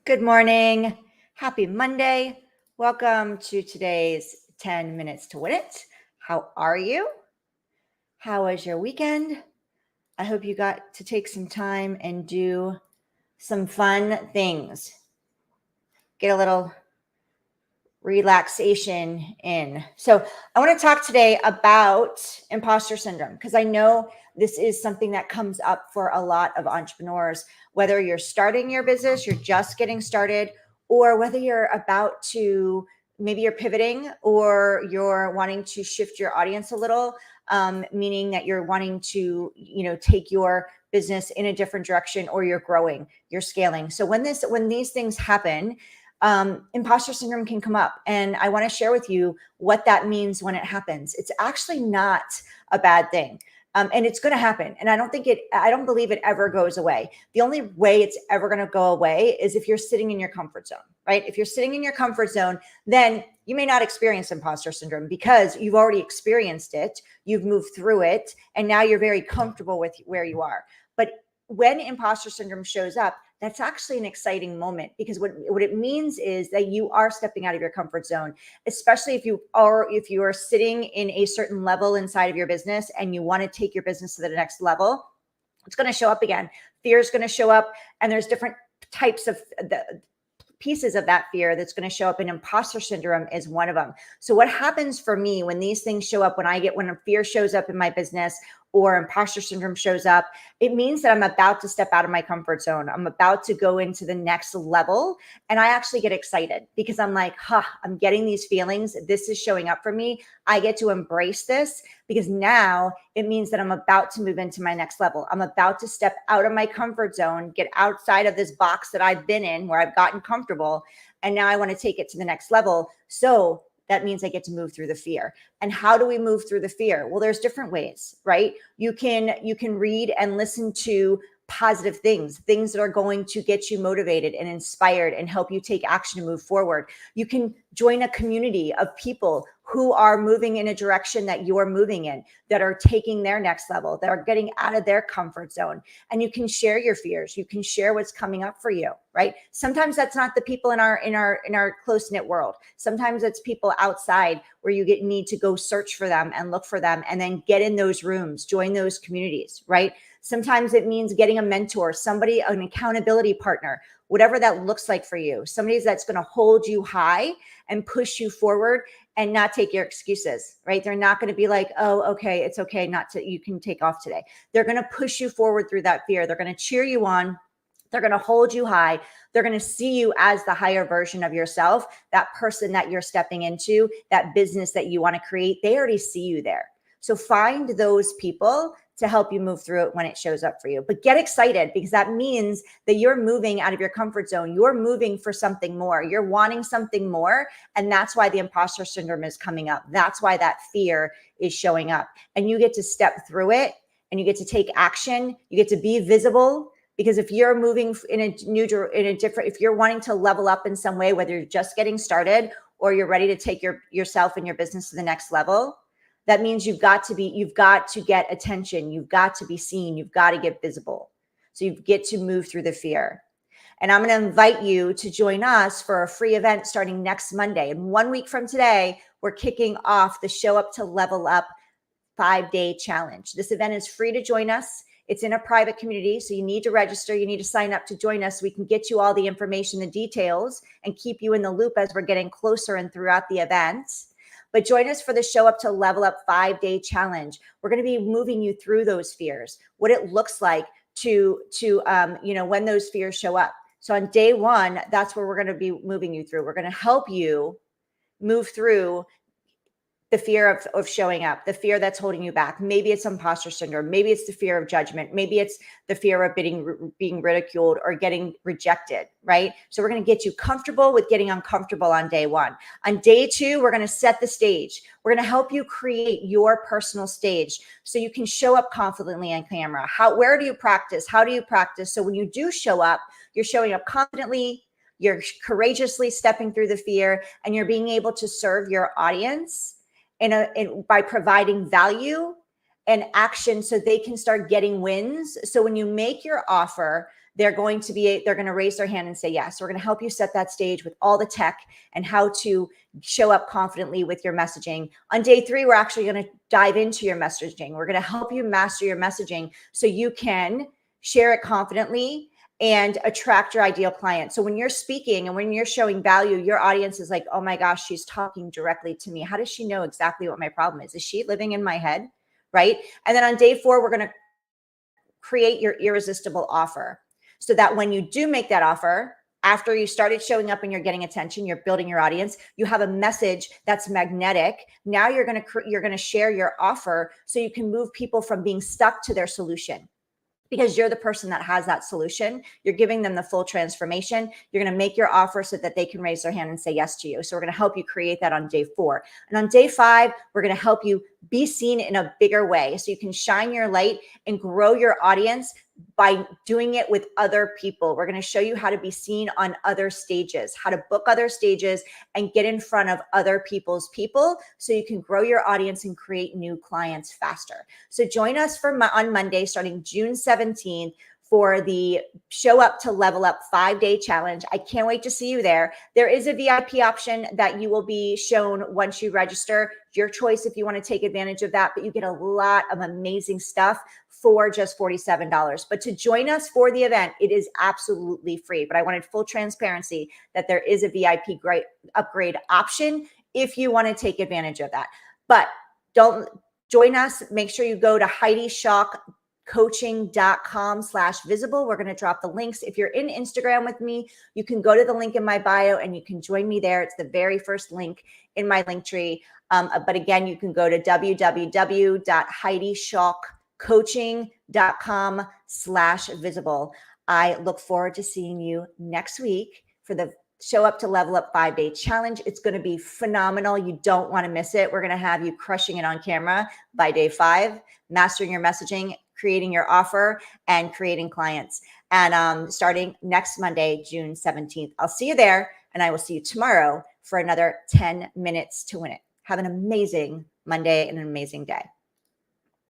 Good morning. Happy Monday. Welcome to today's 10 minutes to win it. How are you? How was your weekend? I hope you got to take some time and do some fun things. Get a little relaxation in. So, I want to talk today about imposter syndrome because I know this is something that comes up for a lot of entrepreneurs, whether you're starting your business, you're just getting started, or whether you're about to, maybe you're pivoting or you're wanting to shift your audience a little, meaning that you're wanting to, take your business in a different direction, or you're growing, you're scaling. So when these things happen, imposter syndrome can come up, and I want to share with you what that means when it happens. It's actually not a bad thing. And it's going to happen. And I don't believe it ever goes away. The only way it's ever going to go away is if you're sitting in your comfort zone, right? If you're sitting in your comfort zone, then you may not experience imposter syndrome because you've already experienced it. You've moved through it, and now you're very comfortable with where you are. But when imposter syndrome shows up, that's actually an exciting moment, because what it means is that you are stepping out of your comfort zone, especially if you are sitting in a certain level inside of your business and you want to take your business to the next level. It's going to show up again. Fear is going to show up, and there's different types of the pieces of that fear that's going to show up, and imposter syndrome is one of them. So what happens for me when these things show up, when a fear shows up in my business or imposter syndrome shows up, it means that I'm about to step out of my comfort zone. I'm about to go into the next level. And I actually get excited because I'm like, I'm getting these feelings. This is showing up for me. I get to embrace this because now it means that I'm about to move into my next level. I'm about to step out of my comfort zone, get outside of this box that I've been in where I've gotten comfortable. And now I want to take it to the next level. So that means I get to move through the fear. And how do we move through the fear? Well, there's different ways, right? You can read and listen to positive things that are going to get you motivated and inspired and help you take action and move forward. You can join a community of people who are moving in a direction that you're moving in, that are taking their next level, that are getting out of their comfort zone. And you can share your fears. You can share what's coming up for you, right? Sometimes that's not the people in our close-knit world. Sometimes it's people outside where you need to go search for them and look for them, and then get in those rooms, join those communities, right? Sometimes it means getting a mentor, somebody, an accountability partner, whatever that looks like for you. Somebody that's going to hold you high and push you forward and not take your excuses, right? They're not going to be like, oh, okay, it's okay, you can take off today. They're going to push you forward through that fear. They're going to cheer you on. They're going to hold you high. They're going to see you as the higher version of yourself, that person that you're stepping into, that business that you want to create. They already see you there. So find those people to help you move through it when it shows up for you. But get excited, because that means that you're moving out of your comfort zone. You're moving for something more. You're wanting something more. And that's why the imposter syndrome is coming up. That's why that fear is showing up. And you get to step through it, and you get to take action. You get to be visible. Because if you're moving if you're wanting to level up in some way, whether you're just getting started or you're ready to take yourself and your business to the next level, that means you've got to get attention. You've got to be seen. You've got to get visible. So you get to move through the fear. And I'm going to invite you to join us for a free event starting next Monday. And 1 week from today, we're kicking off the Show Up to Level Up 5-day challenge. This event is free to join us. It's in a private community, so you need to register. You need to sign up to join us so we can get you all the information, the details, and keep you in the loop as we're getting closer and throughout the event. But join us for the Show Up to Level Up 5-day challenge. We're going to be moving you through those fears, what it looks like to when those fears show up. So on day one, that's where we're going to be moving you through. We're going to help you move through the fear of showing up, the fear that's holding you back. Maybe it's imposter syndrome. Maybe it's the fear of judgment. Maybe it's the fear of being ridiculed or getting rejected, right? So we're going to get you comfortable with getting uncomfortable on day one. On day two, we're going to set the stage. We're going to help you create your personal stage so you can show up confidently on camera. Where do you practice? How do you practice? So when you do show up, you're showing up confidently, you're courageously stepping through the fear, and you're being able to serve your audience by providing value and action so they can start getting wins. So when you make your offer, they're going to raise their hand and say yes. We're going to help you set that stage with all the tech and how to show up confidently with your messaging. On day 3, we're actually going to dive into your messaging. We're going to help you master your messaging so you can share it confidently and attract your ideal client. So when you're speaking and when you're showing value, your audience is like, oh my gosh, she's talking directly to me. How does she know exactly what my problem is? Is she living in my head? Right? And then on day 4, we're going to create your irresistible offer so that when you do make that offer, after you started showing up and you're getting attention, you're building your audience, you have a message that's magnetic. Now you're going to share your offer so you can move people from being stuck to their solution. Because you're the person that has that solution. You're giving them the full transformation. You're going to make your offer so that they can raise their hand and say yes to you. So we're going to help you create that on day 4. And on day 5, we're going to help you be seen in a bigger way so you can shine your light and grow your audience by doing it with other people. We're going to show you how to be seen on other stages, how to book other stages and get in front of other people's people so you can grow your audience and create new clients faster. So join us on Monday, starting June 17th, for the Show Up to Level Up 5-day challenge. I can't wait to see you there. There is a VIP option that you will be shown once you register. Your choice if you want to take advantage of that, but you get a lot of amazing stuff for just $47. But to join us for the event, it is absolutely free. But I wanted full transparency that there is a VIP upgrade option if you want to take advantage of that. But don't join us. Make sure you go to HeidiSchockCoaching.com/visible. We're going to drop the links. If you're in Instagram with me, you can go to the link in my bio and you can join me there. It's the very first link in my link tree. But again, you can go to www.HeidiSchockCoaching.com/visible. I look forward to seeing you next week for the Show Up to Level Up 5-day challenge. It's going to be phenomenal. You don't want to miss it. We're going to have you crushing it on camera by day 5, mastering your messaging, creating your offer, and creating clients. And starting next Monday, June 17th. I'll see you there, and I will see you tomorrow for another 10 minutes to win it. Have an amazing Monday and an amazing day.